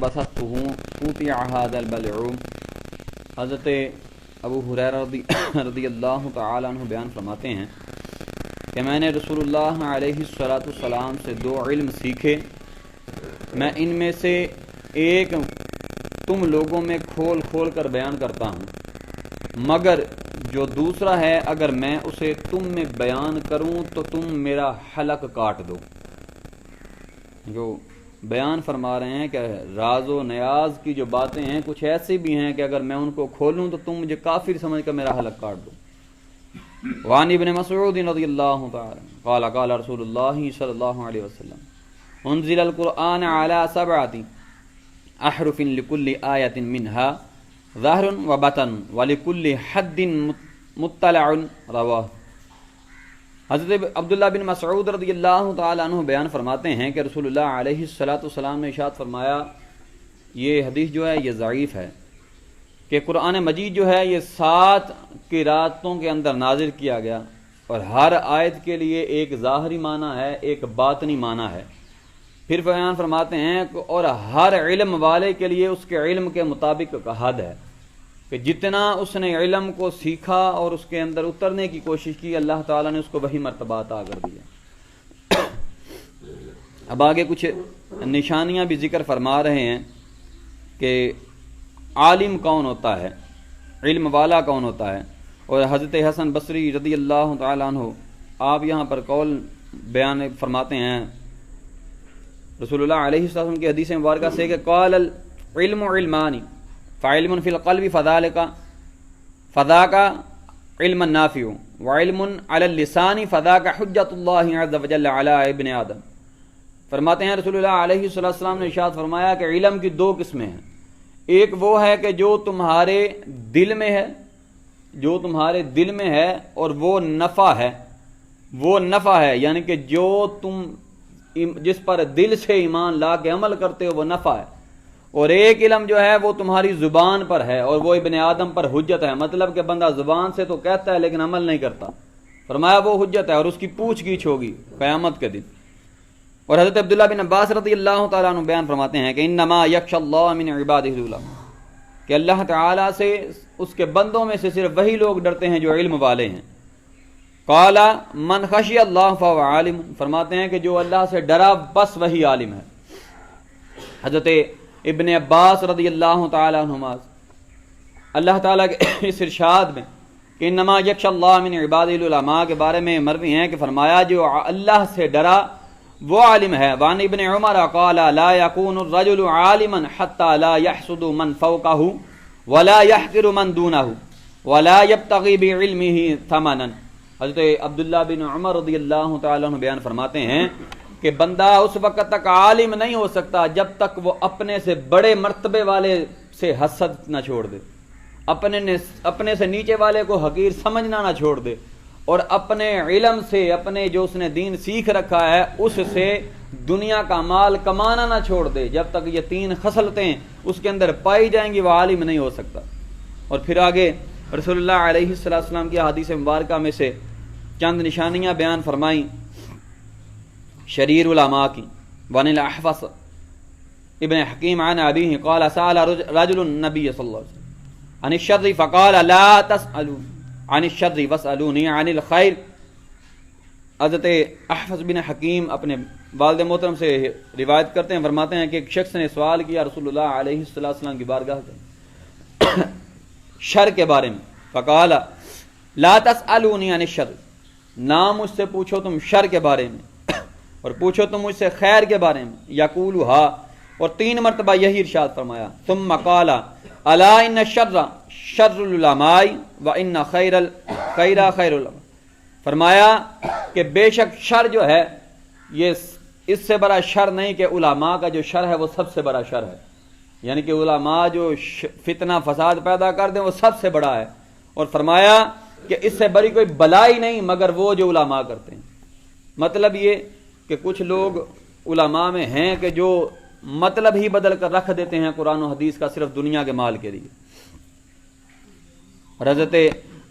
بسطته قطع هذا البلعوم۔ حضرت ابو ہریرہ رضی اللہ تعالی عنہ بیان فرماتے ہیں کہ میں نے رسول اللہ علیہ السلام سے دو علم سیکھے، میں ان میں سے ایک تم لوگوں میں کھول کھول کر بیان کرتا ہوں، مگر جو دوسرا ہے اگر میں اسے تم میں بیان کروں تو تم میرا حلق کاٹ دو۔ جو بیان فرما رہے ہیں کہ راز و نیاز کی جو باتیں ہیں کچھ ایسی بھی ہیں کہ اگر میں ان کو کھولوں تو تم مجھے کافر سمجھ کر میرا حلق کاٹ دو۔ وعن ابن مسعود رضی اللہ تعالی قال قال رسول اللہ صلی اللہ علیہ وسلم انزل القرآن علی 7 احرف لکل آیت منها ظاہر و بطن ولکل حد مطلع رواہ۔ حضرت عبداللہ بن مسعود رضی اللہ تعالی عنہ بیان فرماتے ہیں کہ رسول اللہ علیہ السلام نے ارشاد فرمایا، یہ حدیث جو ہے یہ ضعیف ہے، کہ قرآن مجید جو ہے یہ 7 قراتوں کے اندر نازل کیا گیا، اور ہر آیت کے لیے ایک ظاہری معنی ہے، ایک باطنی معنی ہے۔ پھر بیان فرماتے ہیں اور ہر علم والے کے لیے اس کے علم کے مطابق کا حد ہے، کہ جتنا اس نے علم کو سیکھا اور اس کے اندر اترنے کی کوشش کی، اللہ تعالیٰ نے اس کو وہی مرتبہ عطا کر دیا۔ اب آگے کچھ نشانیاں بھی ذکر فرما رہے ہیں کہ عالم کون ہوتا ہے، علم والا کون ہوتا ہے، اور حضرت حسن بصری رضی اللہ تعالیٰ عنہ آپ یہاں پر قول بیان فرماتے ہیں رسول اللہ علیہ السلام کی حدیث مبارکہ سے کہ قال العلم علمانی فعلم فی القلب فذاک علم نافع وعلم علی اللسان فذاک حجت اللہ عز وجل علی ابن آدم۔ فرماتے ہیں رسول اللہ علیہ السلام نے ارشاد فرمایا کہ علم کی 2 قسمیں ہیں، ایک وہ ہے کہ جو تمہارے دل میں ہے، جو تمہارے دل میں ہے اور وہ نفع ہے، وہ نفع ہے، یعنی کہ جو تم جس پر دل سے ایمان لا کے عمل کرتے ہو وہ نفع ہے، اور ایک علم جو ہے وہ تمہاری زبان پر ہے اور وہ ابن آدم پر حجت ہے، مطلب کہ بندہ زبان سے تو کہتا ہے لیکن عمل نہیں کرتا، فرمایا وہ حجت ہے اور اس کی پوچھ گچھ ہوگی قیامت کے دن۔ اور حضرت عبداللہ بن عباس رضی اللہ تعالیٰ عنہ بیان فرماتے ہیں کہ انما یخشی اللہ من عبادہ العلماء، کہ اللہ تعالیٰ سے اس کے بندوں میں سے صرف وہی لوگ ڈرتے ہیں جو علم والے ہیں۔ قال من خشی اللہ فهو عالم، فرماتے ہیں کہ جو اللہ سے ڈرا بس وہی عالم ہے۔ حضرت ابن عباس رضی اللہ تعالی عنہما اللہ تعالیٰ کے اس ارشاد میں کہ انما یخشی اللہ من عبادہ العلماء کے بارے میں مروی ہیں کہ فرمایا جو اللہ سے ڈرا وہ عالم ہے۔ وعن ابن عمر قال لا يكون الرجل عالما حتى لا يحسد من فوقه ولا يحقر من دونه ولا يبتغي بعلمه ثمنا۔ حضرت عبداللہ بن عمر رضی اللہ تعالیٰ عنہ بیان فرماتے ہیں کہ بندہ اس وقت تک عالم نہیں ہو سکتا جب تک وہ اپنے سے بڑے مرتبے والے سے حسد نہ چھوڑ دے، اپنے سے نیچے والے کو حقیر سمجھنا نہ چھوڑ دے، اور اپنے علم سے، اپنے جو اس نے دین سیکھ رکھا ہے اس سے دنیا کا مال کمانا نہ چھوڑ دے۔ جب تک یہ 3 خصلتیں اس کے اندر پائی جائیں گی وہ عالم نہیں ہو سکتا۔ اور پھر آگے رسول اللہ علیہ السلام کی حدیث مبارکہ میں سے چند نشانیاں بیان فرمائیں شریر علماء کی۔ وعن الاحوص ابن حکیم عن ابیہ قال سأل رجل النبی صلی اللہ علیہ وسلم عن الشر فقال لا تسألوا عن الشر واسألونی عن الخیر۔ حضرت احوص بن حکیم اپنے والد محترم سے روایت کرتے ہیں، فرماتے ہیں کہ ایک شخص نے سوال کیا رسول اللہ علیہ السلام کی بارگاہ سے شر کے بارے میں، فقال لا تسألونی عن الشر، نہ مجھ سے پوچھو تم شر کے بارے میں اور پوچھو تم مجھ سے خیر کے بارے میں، یقولھا، اور 3 مرتبہ یہی ارشاد فرمایا۔ ثم قال الا ان الشر شر العلماء وان خیر خیر العلماء، فرمایا کہ بے شک شر جو ہے یہ اس سے بڑا شر نہیں کہ علماء کا جو شر ہے وہ سب سے بڑا شر ہے، یعنی کہ علماء جو فتنہ فساد پیدا کر دیں وہ سب سے بڑا ہے، اور فرمایا کہ اس سے بڑی کوئی بلائی نہیں مگر وہ جو علماء کرتے ہیں۔ مطلب یہ کہ کچھ لوگ علماء میں ہیں کہ جو مطلب ہی بدل کر رکھ دیتے ہیں قرآن و حدیث کا صرف دنیا کے مال کے لیے۔ اور حضرت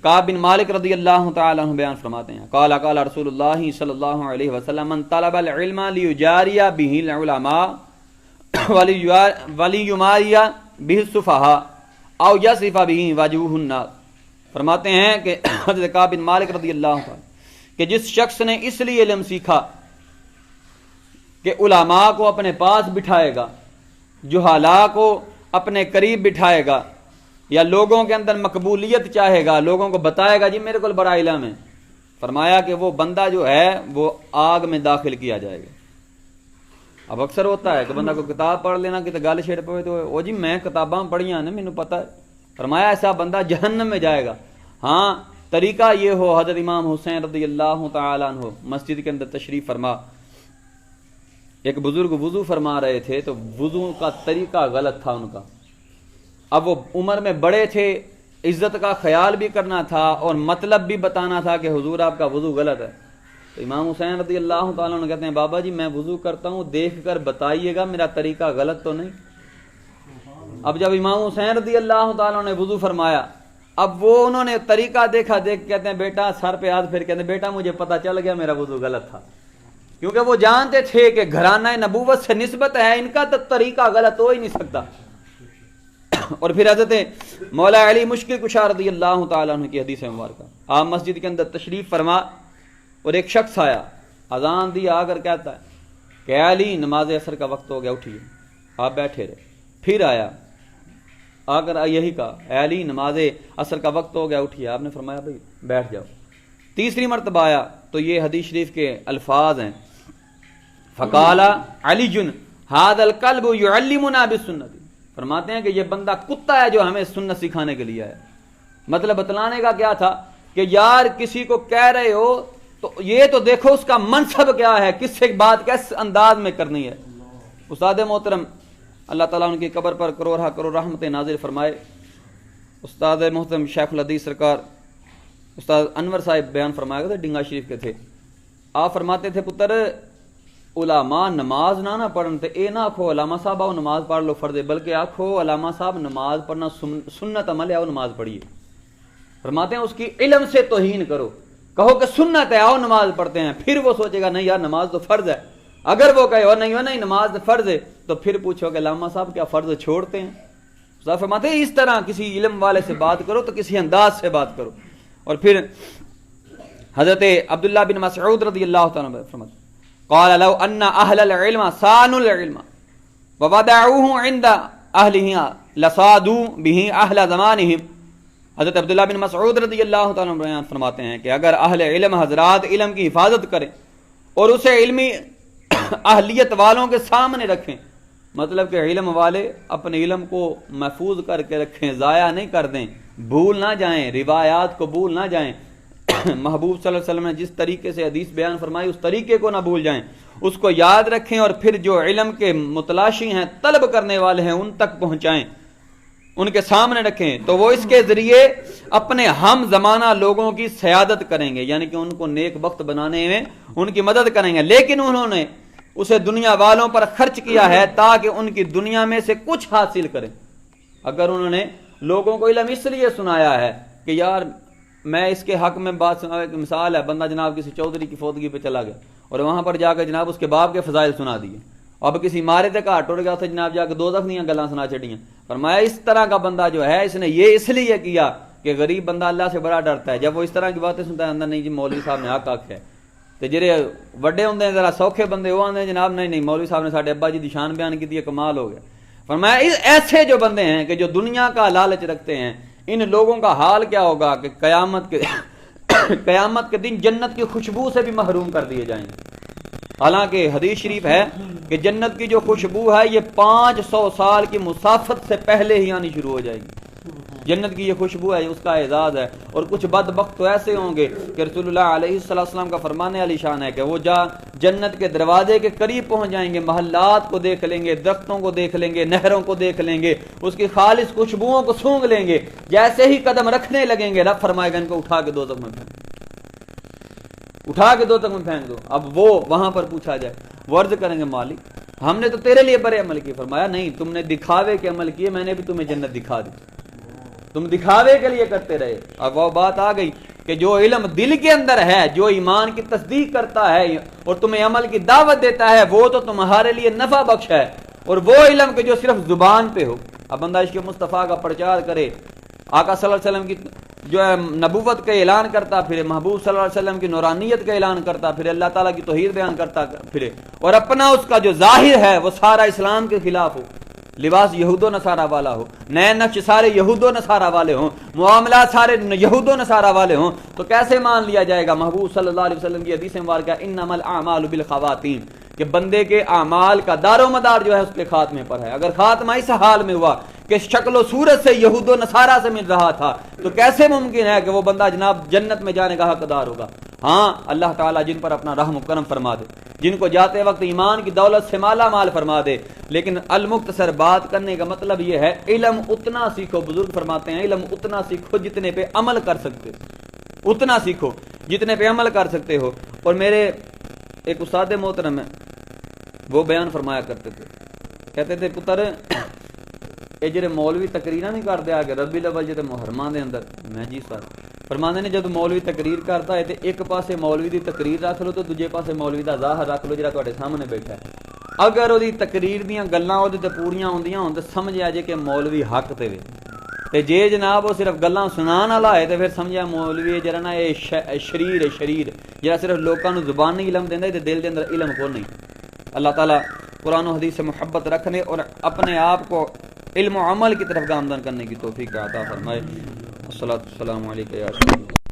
کعب بن مالک رضی اللہ تعالی عنہ بیان فرماتے ہیں قال قال رسول اللہ صلی اللہ علیہ وسلم من طلب العلم لیجاری به العلماء وَلِيُمَارِيَ بِهِ السُّفَهَاءَ اَوْ يَصِفَ بِهِ وَجُوهُ النَّاسِ۔ فرماتے ہیں کہ حضرت کعب بن مالک رضی اللہ عنہ کہ جس شخص نے اس لیے علم سیکھا کہ علماء کو اپنے پاس بٹھائے گا، جہالاء کو اپنے قریب بٹھائے گا، یا لوگوں کے اندر مقبولیت چاہے گا، لوگوں کو بتائے گا جی میرے کو بڑا علم ہے، فرمایا کہ وہ بندہ جو ہے وہ آگ میں داخل کیا جائے گا۔ اب اکثر ہوتا ہے کہ بندہ کو کتاب پڑھ لینا کہ گل چھڑ پوے تو او جی میں کتاباں پڑھیاں نے مینوں پتہ ہے، فرمایا ایسا بندہ جہنم میں جائے گا۔ ہاں طریقہ یہ ہو، حضرت امام حسین رضی اللہ تعالی عنہ مسجد کے اندر تشریف فرما، ایک بزرگ وضو فرما رہے تھے تو وضو کا طریقہ غلط تھا ان کا، اب وہ عمر میں بڑے تھے، عزت کا خیال بھی کرنا تھا اور مطلب بھی بتانا تھا کہ حضور آپ کا وضو غلط ہے۔ تو امام حسین رضی اللہ تعالیٰ عنہ کہتے ہیں بابا جی میں وضو کرتا ہوں، دیکھ کر بتائیے گا میرا طریقہ غلط تو نہیں۔ اب جب امام حسین رضی اللہ تعالیٰ نے وضو فرمایا، اب وہ انہوں نے طریقہ دیکھا، دیکھ کہتے ہیں بیٹا سر پہ ہاتھ پھر کہتے ہیں بیٹا مجھے پتہ چل گیا میرا وضو غلط تھا، کیونکہ وہ جانتے تھے کہ گھرانہ نبوت سے نسبت ہے، ان کا تو طریقہ غلط ہو ہی نہیں سکتا۔ اور پھر حضرت مولا علی مشکل کشا رضی اللہ تعالیٰ عنہ کی حدیث مبارکہ، آپ مسجد کے اندر تشریف فرما اور ایک شخص آیا، اذان دی آ کر کہتا ہے کہ علی نماز عصر کا وقت ہو گیا اٹھیے، آپ بیٹھے رہے، پھر آیا آ کر یہی کہا اے علی نماز عصر کا وقت ہو گیا اٹھیے، آپ نے فرمایا بھائی بیٹھ جاؤ۔ تیسری مرتبہ آیا تو یہ حدیث شریف کے الفاظ ہیں، فقال علی ھذا الکلب یعلمنا بالسنۃ، فرماتے ہیں کہ یہ بندہ کتا ہے جو ہمیں سنت سکھانے کے لیے ہے۔ مطلب بتلانے کا کیا تھا کہ یار کسی کو کہہ رہے ہو تو یہ تو دیکھو اس کا منصب کیا ہے، کس سے بات کس انداز میں کرنی ہے۔ استاد محترم اللہ تعالیٰ ان کی قبر پر کروڑ رحمت نازل فرمائے، استاد محترم شیخ الحدیث سرکار استاد انور صاحب بیان فرمایا تھا، ڈنگا شریف کے تھے، آپ فرماتے تھے پتر علماء نماز نہ پڑھن تے اے نہ آکھو علامہ صاحب آؤ نماز پڑھ لو فرض، بلکہ آکھو علامہ صاحب نماز پڑھنا سنت عمل ہے، آؤ نماز پڑھیے۔ فرماتے ہیں اس کی علم سے توہین کرو، کہو کہ سنت ہے آؤ نماز پڑھتے ہیں، پھر وہ سوچے گا نہیں یار نماز تو فرض ہے۔ اگر وہ کہے اور نہیں نماز فرض ہے تو پھر پوچھو کہ علامہ صاحب کیا فرض چھوڑتے ہیں؟ صاحب فرماتے ہیں اس طرح کسی علم والے سے بات کرو تو کسی انداز سے بات کرو۔ اور پھر حضرت عبداللہ بن مسعود رضی اللہ تعالیٰ عنہ فرماتے قال لو ان اہل العلم صانوا العلم ووضعوه عند اہلہ لصادوا به اہل زمانہم۔ حضرت عبداللہ بن مسعود رضی اللہ تعالیٰ عنہ بیان فرماتے ہیں کہ اگر اہل علم حضرات علم کی حفاظت کریں اور اسے علمی اہلیت والوں کے سامنے رکھیں، مطلب کہ علم والے اپنے علم کو محفوظ کر کے رکھیں، ضائع نہیں کر دیں، بھول نہ جائیں، روایات کو بھول نہ جائیں، محبوب صلی اللہ علیہ وسلم نے جس طریقے سے حدیث بیان فرمائی اس طریقے کو نہ بھول جائیں، اس کو یاد رکھیں، اور پھر جو علم کے متلاشی ہیں طلب کرنے والے ہیں ان تک پہنچائیں، ان کے سامنے رکھیں، تو وہ اس کے ذریعے اپنے ہم زمانہ لوگوں کی سیادت کریں گے، یعنی کہ ان کو نیک وقت بنانے میں ان کی مدد کریں گے۔ لیکن انہوں نے اسے دنیا والوں پر خرچ کیا ہے تاکہ ان کی دنیا میں سے کچھ حاصل کریں۔ اگر انہوں نے لوگوں کو علم اس لیے سنایا ہے کہ یار میں اس کے حق میں بات سنا، ایک مثال ہے بندہ جناب کسی چودھری کی فوتگی پہ چلا گیا اور وہاں پر جا کے جناب اس کے باپ کے فضائل سنا دیے، اب کسی مارے تھے کہا ٹوٹ گیا تھا جناب جا کے دوزخ دیاں گلاں سنا چڑیاں۔ فرمایا اس طرح کا بندہ جو ہے اس نے یہ اس لیے کیا کہ غریب بندہ اللہ سے بڑا ڈرتا ہے، جب وہ اس طرح کی باتیں سنتا ہے اندر نہیں جی مولوی صاحب نے حق آکھیا ہے، تے جڑے وڈے ہوندے ہیں ذرا سوکھے بندے وہ آندے جناب نہیں مولوی صاحب نے ساڈے ابا جی دی شان بیان کی ہے، کمال ہو گیا۔ فرمایا ایسے جو بندے ہیں کہ جو دنیا کا لالچ رکھتے ہیں، ان لوگوں کا حال کیا ہوگا کہ قیامت کے دن جنت کی خوشبو سے بھی محروم کر دیے جائیں گے۔ حالانکہ حدیث شریف ہے کہ جنت کی جو خوشبو ہے یہ 500 سال کی مسافت سے پہلے ہی آنی شروع ہو جائے گی۔ جنت کی یہ خوشبو ہے، اس کا اعزاز ہے۔ اور کچھ بدبخت تو ایسے ہوں گے کہ رسول اللہ علیہ السلام کا فرمان علی شان ہے کہ وہ جنت کے دروازے کے قریب پہنچ جائیں گے، محلات کو دیکھ لیں گے، درختوں کو دیکھ لیں گے، نہروں کو دیکھ لیں گے، اس کی خالص خوشبوؤں کو سونگ لیں گے، جیسے ہی قدم رکھنے لگیں گے رب فرمائے گا ان کو اٹھا کے دوزخ میں پھینک، اٹھا کے دوزخ میں پھینک دو۔ اب وہ وہاں پر پوچھا جائے، وہ عرض کریں گے مالک ہم نے تو تیرے لیے بڑے عمل کیے۔ فرمایا نہیں، تم نے دکھاوے کے عمل کیے، میں نے بھی تمہیں جنت دکھا دی، تم دکھاوے کے لیے کرتے رہے۔ اب وہ بات آ گئی کہ جو علم دل کے اندر ہے، جو ایمان کی تصدیق کرتا ہے اور تمہیں عمل کی دعوت دیتا ہے، وہ تو تمہارے لیے نفع بخش ہے، اور وہ علم کہ جو صرف زبان پہ ہو. اب بندہ عشق مصطفیٰ کا پرچار کرے، آقا صلی اللہ علیہ وسلم کی جو ہے نبوت کا اعلان کرتا پھرے، محبوب صلی اللہ علیہ وسلم کی نورانیت کا اعلان کرتا پھرے، اللہ تعالیٰ کی توحید بیان کرتا پھرے، اور اپنا اس کا جو ظاہر ہے وہ سارا اسلام کے خلاف ہو، لباس یہود و نصارہ والا ہو، نئے نقش سارے یہود و نصارہ والے ہوں، معاملات سارے یہود و نصارہ والے ہوں، تو کیسے مان لیا جائے گا؟ محبوب صلی اللہ علیہ وسلم کی حدیث مبارکہ انما الاعمال بالخواتیم، کہ بندے کے اعمال کا دار و مدار جو ہے اس کے خاتمے پر ہے. اگر خاتمہ اس حال میں ہوا کہ شکل و صورت سے یہود و نصارہ سے مل رہا تھا تو کیسے ممکن ہے کہ وہ بندہ جناب جنت میں جانے کا حقدار ہوگا؟ ہاں اللہ تعالیٰ جن پر اپنا رحم و کرم فرما دے، جن کو جاتے وقت ایمان کی دولت سے مالا مال فرما دے. لیکن المختصر بات کرنے کا مطلب یہ ہے علم اتنا سیکھو، بزرگ فرماتے ہیں علم اتنا سیکھو جتنے پہ عمل کر سکتے ہو، اتنا سیکھو جتنے پہ عمل کر سکتے ہو. اور میرے ایک استاد محترم ہے، وہ بیان فرمایا کرتے تھے، کہتے تھے پتر یہ جڑے مولوی تقریراں نہیں کرتے آ کے ربی الاول جے محرماں دے اندر، میں جی سر فرماندے نے جب مولوی تقریر کرتا ہے تے ایک پاسے مولوی دی تقریر رکھ لو تو دوجے پاسے مولوی دا ظاہر رکھ لو جڑا تواڈے سامنے بیٹھا ہے. اگر وہ تقریر دیاں گلاں وہ تے پوریاں ہوندیاں ہون تے سمجھ آ جے کہ مولوی حق تے وے، تے جے جناب وہ صرف گلاں سنان والا ہے تے پھر سمجھا مولوی جڑا نا اے شریر ہے، شریر جڑا صرف لوکاں نوں زبانی علم دیندا ہے تے دل دے اندر علم کو نہیں. اللہ تعالیٰ قرآن و حدیث سے محبت رکھنے اور اپنے آپ کو علم و عمل کی طرف گامزن کرنے کی توفیق عطا فرمائے. الصلاۃ والسلام علیکم یا رسول اللہ.